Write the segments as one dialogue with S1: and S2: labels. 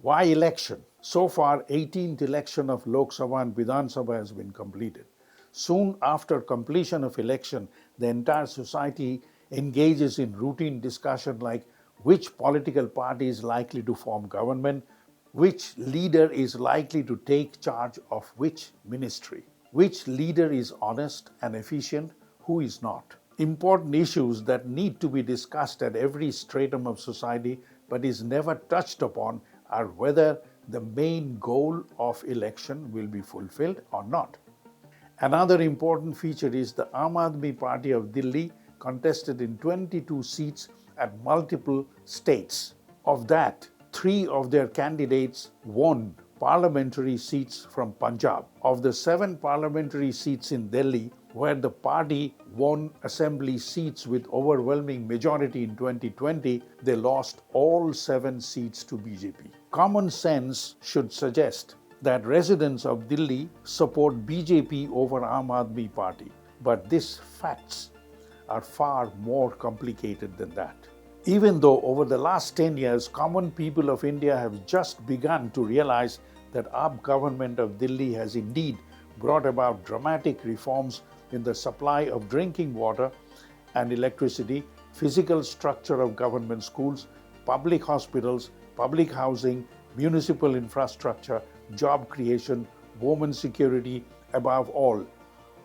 S1: Why election? So far, 18th election of Lok Sabha and Bidhan Sabha has been completed. Soon after completion of election, the entire society engages in routine discussion like which political party is likely to form government, which leader is likely to take charge of which ministry, which leader is honest and efficient, who is not. Important issues that need to be discussed at every stratum of society but is never touched upon are whether the main goal of election will be fulfilled or not. Another important feature is the Aam Aadmi Party of Delhi contested in 22 seats at multiple states. Of that, 3 of their candidates won parliamentary seats from Punjab. Of the 7 parliamentary seats in Delhi, where the party won assembly seats with overwhelming majority in 2020, they lost all 7 seats to BJP. Common sense should suggest that residents of Delhi support BJP over Aam Aadmi Party, but these facts are far more complicated than that. Even though over the last 10 years, common people of India have just begun to realize that AAP government of Delhi has indeed brought about dramatic reforms in the supply of drinking water and electricity, physical structure of government schools, public hospitals, public housing, municipal infrastructure, job creation, women's security, above all,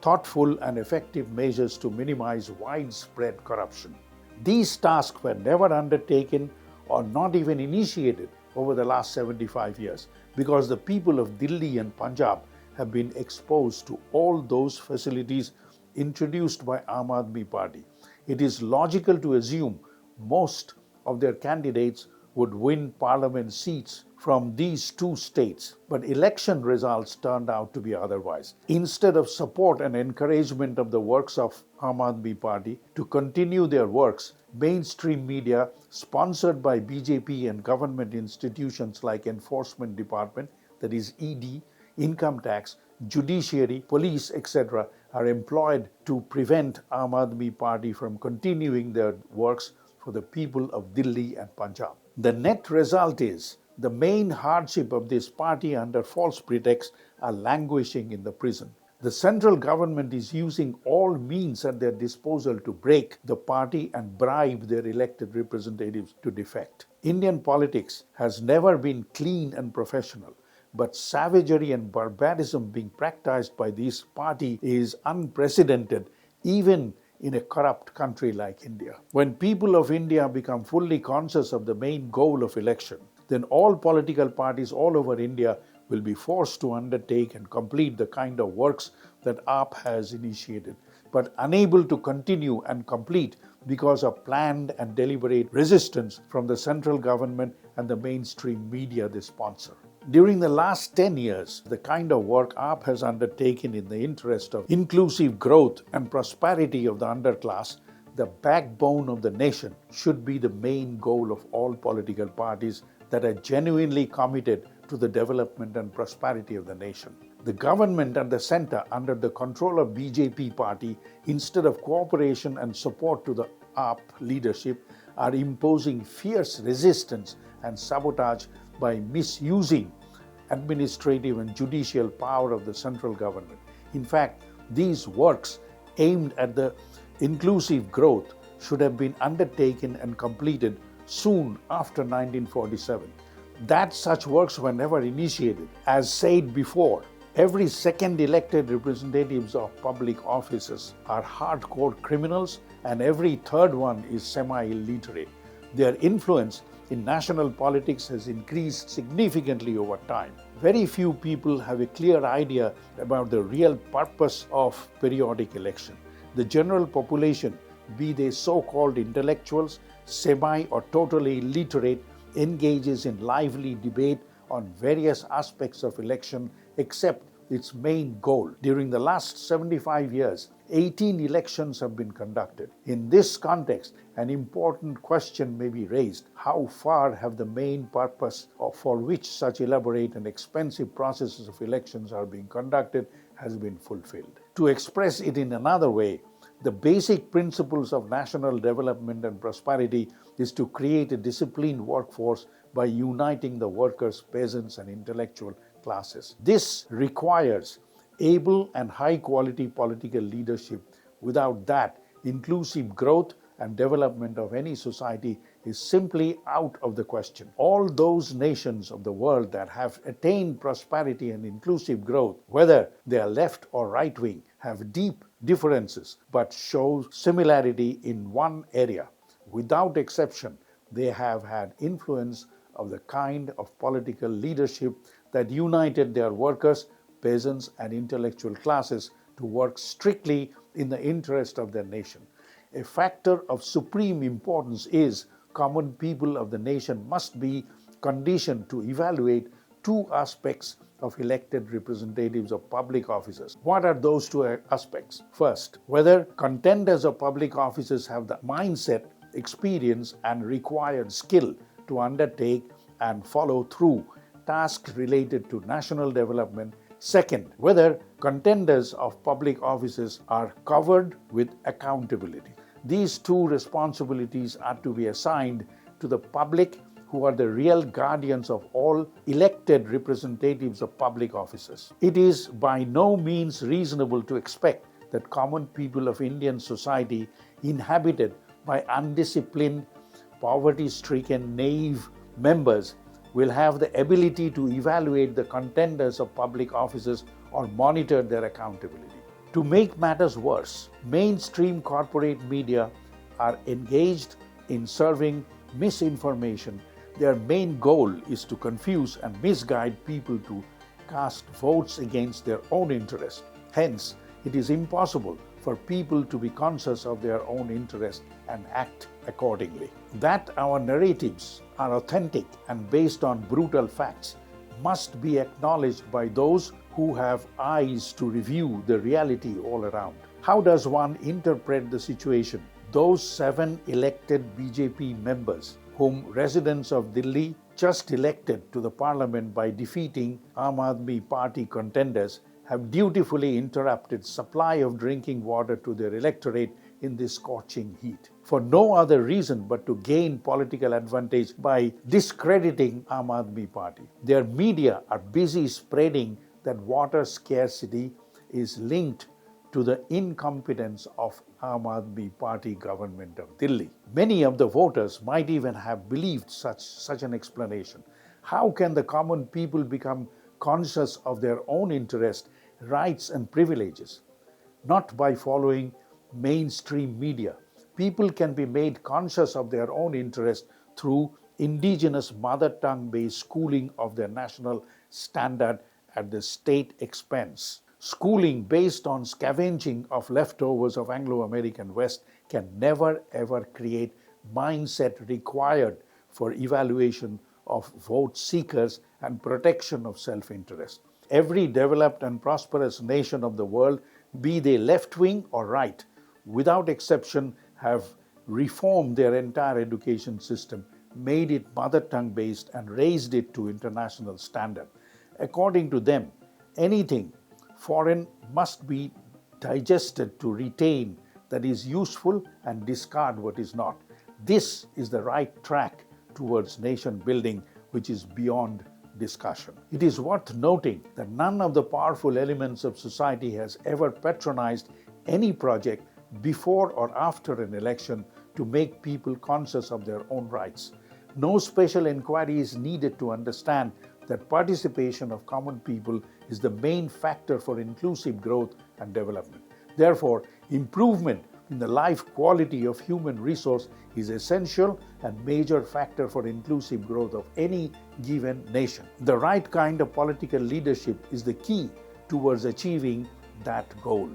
S1: thoughtful and effective measures to minimize widespread corruption. These tasks were never undertaken or not even initiated over the last 75 years because the people of Delhi and Punjab have been exposed to all those facilities introduced by Aam Aadmi Party. It is logical to assume most of their candidates would win parliament seats from these 2 states, but election results turned out to be otherwise. Instead of support and encouragement of the works of Aam Aadmi Party to continue their works, mainstream media, sponsored by BJP and government institutions like Enforcement Department, that is ED, income tax, judiciary, police, etc., are employed to prevent Aam Aadmi Party from continuing their works for the people of Delhi and Punjab. The net result is the main hardship of this party under false pretext are languishing in the prison. The central government is using all means at their disposal to break the party and bribe their elected representatives to defect. Indian politics has never been clean and professional, but savagery and barbarism being practiced by this party is unprecedented even in a corrupt country like India. When people of India become fully conscious of the main goal of election, then all political parties all over India will be forced to undertake and complete the kind of works that AAP has initiated, but unable to continue and complete because of planned and deliberate resistance from the central government and the mainstream media they sponsor. During the last 10 years, the kind of work AAP has undertaken in the interest of inclusive growth and prosperity of the underclass, the backbone of the nation, should be the main goal of all political parties that are genuinely committed to the development and prosperity of the nation. The government and the center, under the control of BJP party, instead of cooperation and support to the AAP leadership, are imposing fierce resistance and sabotage by misusing administrative and judicial power of the central government. In fact, these works aimed at the inclusive growth should have been undertaken and completed soon after 1947. That such works were never initiated. As said before, every second elected representatives of public offices are hardcore criminals and every third one is semi-illiterate. Their influence in national politics has increased significantly over time. Very few people have a clear idea about the real purpose of periodic election. The general population, be they so-called intellectuals, semi or totally illiterate, engages in lively debate on various aspects of election except its main goal. During the last 75 years, 18 elections have been conducted. In this context, an important question may be raised. How far have the main purpose for which such elaborate and expensive processes of elections are being conducted has been fulfilled? To express it in another way, the basic principles of national development and prosperity is to create a disciplined workforce by uniting the workers, peasants, and intellectual classes. This requires able and high-quality political leadership. Without that, inclusive growth and development of any society is simply out of the question. All those nations of the world that have attained prosperity and inclusive growth, whether they are left or right-wing, have deep differences but show similarity in one area. Without exception, they have had influence of the kind of political leadership that united their workers, peasants, and intellectual classes to work strictly in the interest of their nation. A factor of supreme importance is common people of the nation must be conditioned to evaluate two aspects of elected representatives of public offices. What are those two aspects? First, whether contenders of public offices have the mindset, experience, and required skill to undertake and follow through tasks related to national development. Second, whether contenders of public offices are covered with accountability. These two responsibilities are to be assigned to the public, who are the real guardians of all elected representatives of public offices. It is by no means reasonable to expect that common people of Indian society, inhabited by undisciplined, poverty-stricken, naive members, will have the ability to evaluate the contenders of public offices or monitor their accountability. To make matters worse, mainstream corporate media are engaged in serving misinformation. Their main goal is to confuse and misguide people to cast votes against their own interest. Hence, it is impossible for people to be conscious of their own interest and act accordingly. That our narratives are authentic and based on brutal facts must be acknowledged by those who have eyes to review the reality all around. How does one interpret the situation? Those 7 elected BJP members, whom residents of Delhi just elected to the parliament by defeating Aam Aadmi Party contenders, have dutifully interrupted supply of drinking water to their electorate in this scorching heat, for no other reason but to gain political advantage by discrediting Aam Aadmi Party. Their media are busy spreading that water scarcity is linked to the incompetence of Aam Aadmi Party government of Delhi. Many of the voters might even have believed such an explanation. How can the common people become conscious of their own interest, rights, and privileges? Not by following mainstream media. People can be made conscious of their own interest through indigenous mother tongue-based schooling of their national standard at the state expense. Schooling based on scavenging of leftovers of Anglo-American West can never ever create mindset required for evaluation of vote seekers and protection of self-interest. Every developed and prosperous nation of the world, be they left-wing or right, without exception, have reformed their entire education system, made it mother tongue based, and raised it to international standard. According to them, anything foreign must be digested to retain that is useful and discard what is not. This is the right track towards nation building, which is beyond discussion. It is worth noting that none of the powerful elements of society has ever patronized any project before or after an election to make people conscious of their own rights. No special inquiry is needed to understand that participation of common people is the main factor for inclusive growth and development. Therefore, improvement in the life quality of human resource is essential and major factor for inclusive growth of any given nation. The right kind of political leadership is the key towards achieving that goal.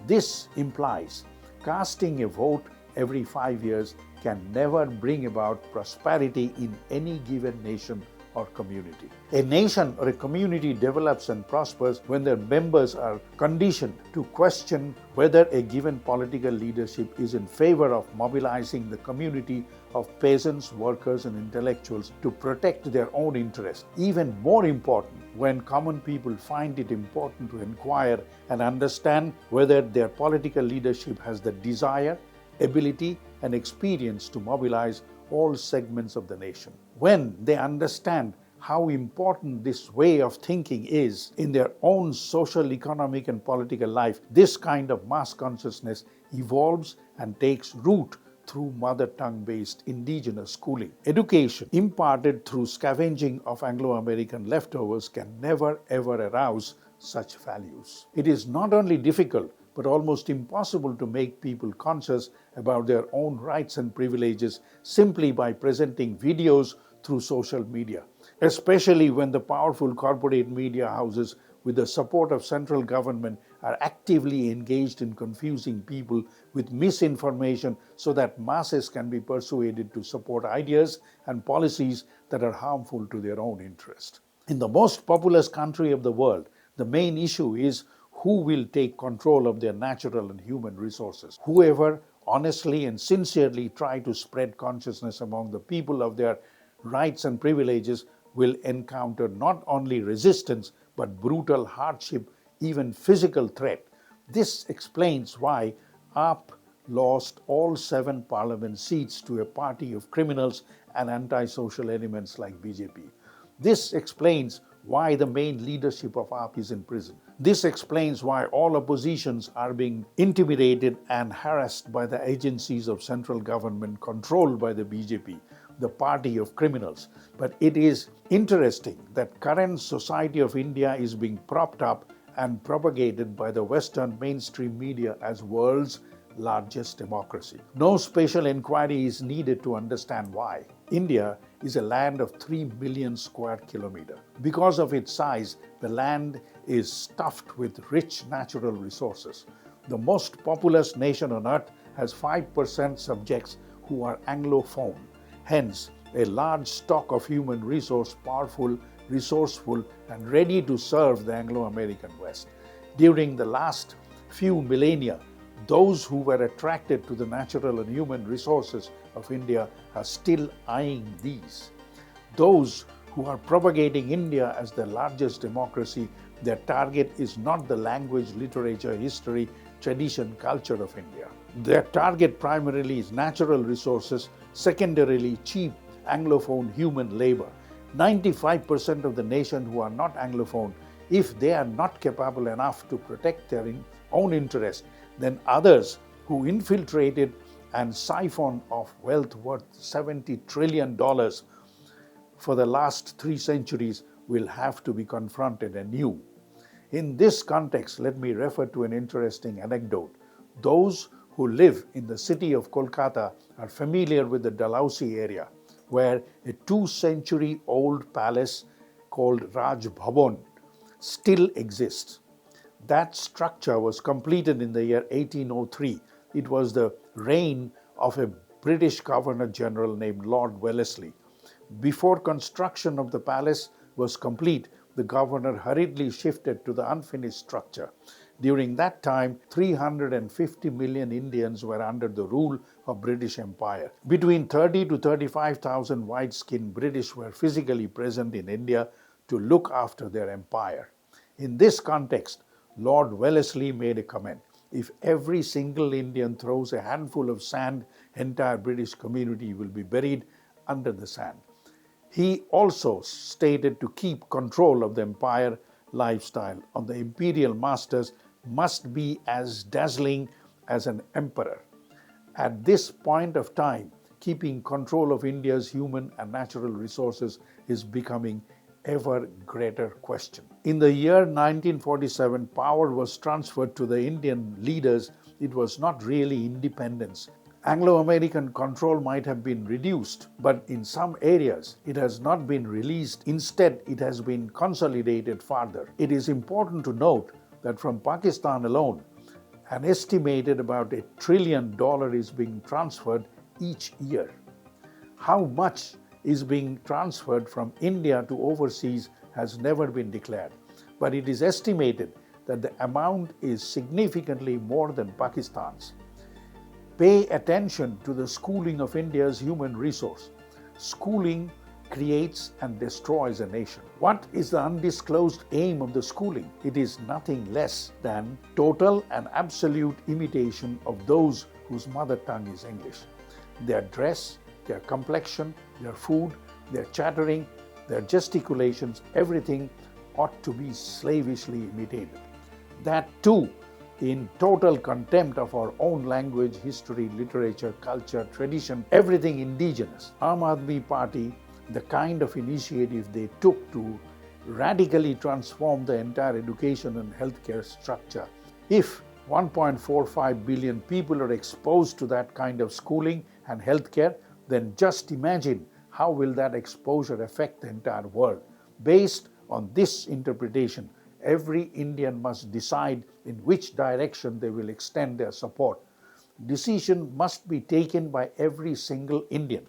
S1: This implies casting a vote every 5 years can never bring about prosperity in any given nation or community. A nation or a community develops and prospers when their members are conditioned to question whether a given political leadership is in favor of mobilizing the community of peasants, workers, and intellectuals to protect their own interests. Even more important, when common people find it important to inquire and understand whether their political leadership has the desire, ability, and experience to mobilize all segments of the nation. When they understand how important this way of thinking is in their own social, economic, and political life, this kind of mass consciousness evolves and takes root through mother tongue-based indigenous schooling. Education imparted through scavenging of Anglo-American leftovers can never ever arouse such values. It is not only difficult but almost impossible to make people conscious about their own rights and privileges simply by presenting videos through social media, especially when the powerful corporate media houses with the support of central government are actively engaged in confusing people with misinformation so that masses can be persuaded to support ideas and policies that are harmful to their own interest. In the most populous country of the world, the main issue is who will take control of their natural and human resources. Whoever honestly and sincerely try to spread consciousness among the people of their rights and privileges will encounter not only resistance but brutal hardship, even physical threat. This explains why AAP lost all 7 parliament seats to a party of criminals and anti-social elements like BJP. This explains why the main leadership of AAP is in prison. This explains why all oppositions are being intimidated and harassed by the agencies of central government controlled by the BJP, the party of criminals. But it is interesting that current society of India is being propped up and propagated by the Western mainstream media as world's largest democracy. No special inquiry is needed to understand why. India is a land of 3 million square kilometers. Because of its size, the land is stuffed with rich natural resources. The most populous nation on earth has 5% subjects who are Anglophone. Hence, a large stock of human resource, powerful, resourceful, and ready to serve the Anglo-American West. During the last few millennia, those who were attracted to the natural and human resources of India are still eyeing these. Those who are propagating India as the largest democracy, their target is not the language, literature, history, tradition, culture of India. Their target primarily is natural resources, secondarily cheap Anglophone human labor. 95% of the nation who are not Anglophone, if they are not capable enough to protect their own interest, then others who infiltrated and siphoned off wealth worth $70 trillion for the last 3 centuries will have to be confronted anew. In this context, let me refer to an interesting anecdote. Those who live in the city of Kolkata are familiar with the Dalhousie area, where a 2-century-old palace called Raj Bhavan still exists. That structure was completed in the year 1803. It was the reign of a British Governor-General named Lord Wellesley. Before construction of the palace was complete, the governor hurriedly shifted to the unfinished structure. During that time, 350 million Indians were under the rule of British Empire. Between 30 to 35,000 white-skinned British were physically present in India to look after their empire. In this context, Lord Wellesley made a comment. If every single Indian throws a handful of sand, entire British community will be buried under the sand. He also stated to keep control of the empire lifestyle on the imperial masters must be as dazzling as an emperor. At this point of time, keeping control of India's human and natural resources is becoming ever greater question. In the year 1947, power was transferred to the Indian leaders. It was not really independence. Anglo-American control might have been reduced, but in some areas it has not been released. Instead, it has been consolidated further. It is important to note that from Pakistan alone, an estimated about $1 trillion is being transferred each year. How much is being transferred from India to overseas has never been declared, but it is estimated that the amount is significantly more than Pakistan's. Pay attention to the schooling of India's human resource. Schooling creates and destroys a nation. What is the undisclosed aim of the schooling? It is nothing less than total and absolute imitation of those whose mother tongue is English. Their dress, their complexion, their food, their chattering, their gesticulations, everything ought to be slavishly imitated. That too, in total contempt of our own language, history, literature, culture, tradition, everything indigenous. Aam Aadmi Party, the kind of initiative they took to radically transform the entire education and healthcare structure. If 1.45 billion people are exposed to that kind of schooling and healthcare, then just imagine how will that exposure affect the entire world. Based on this interpretation, every Indian must decide in which direction they will extend their support. Decision must be taken by every single Indian.